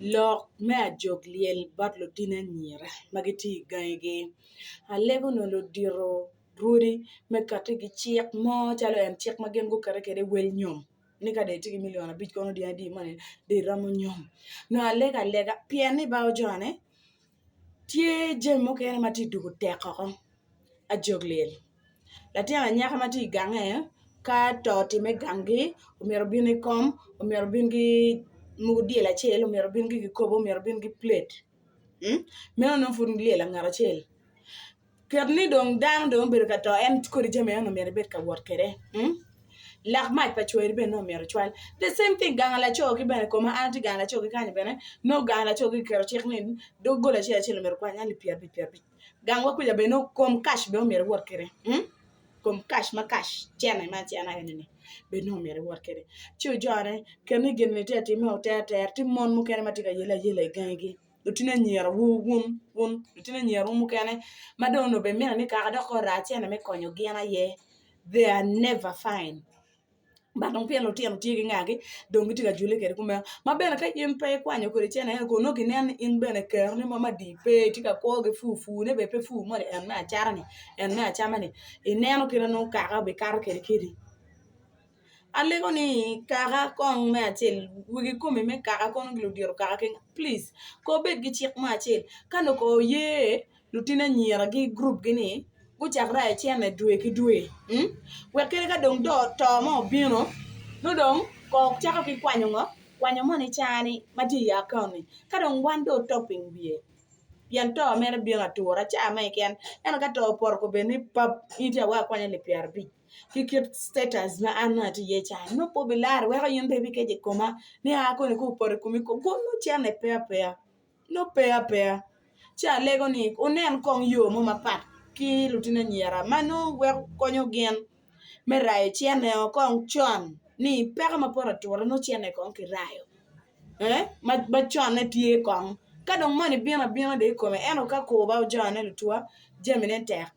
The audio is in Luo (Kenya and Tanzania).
lok me ajok liel bat lo tine nyira magiti gangi alego no lo diro rudi me kate gi chiek mo chalo en chiek magen go kare kere wel nyom ni ka de tigi milion abich kono di adi mane de ramo nyom no alega pieni ba ojone tie jemo kene mati dugu teko ajok liel latia nyaka mati gange ka to time gangi omero bini kom omero bingi mudiel achiel omero bingi gikobo omero bingi plate meno no fun liel ngara achiel ker ni dong dang dong bedo ka to en kodi jeme no omero bet ka wot kere lak mach pa chwer be no omero chwal the same thing gangala choki bene koma anti gangala choki kanye bene no gangala choki kero chik ni do gola achiel omero kwa nyali pier gangwa kuja be no kom cash be omero wot kere kom cash ma cash chene ma chena ni be no mere wor kere chu jore kemi gemme te ti mo te ti mon mu kene matika yela gangi lutina nyiero wun lutina nyiero mu kene madono be mena ni ka da ko ra chene me konyo giana ye they are never fine ba dong pielo tieno tigi ngagi dong tiga jule kere kuma ma bene ka yim pe kwanyo kore chene ko no ginen in bene ker ni mama di pe tiga ko ge fufu ne be pe fu mo en na charani en na chamani ineno kire no kaga be kar kere kiri alego ni kaga kong me achil wigi kumi me kaga kono gilo diro kaga king please ko bet gi chik ma achil kano ko ye lutina nyiera gi group gini guchakra e chene dwe ki dwe wekere ka dong do to mo bino no dong ko chaka ki kwanyo mo ni chani mati ya koni ka dong wan do topping bie yan to mere bino tura cha me ken en ka to por ko be ni pap ite wa kwanya le pier bi kikit status na anati ye cha no po bilar we ka yimbe bi keje koma ni ha ko ni ku por ko mi ko no chane pe no pe cha lego ni unen kong yo mo mapat ki lutina nyiera mano we konyo gen merai chene kong chon ni pega ma pora tura no chene kong kirayo ma chon ne tie kong ka dong mani bina de ko me eno ka ko ba jone lutua jemine tek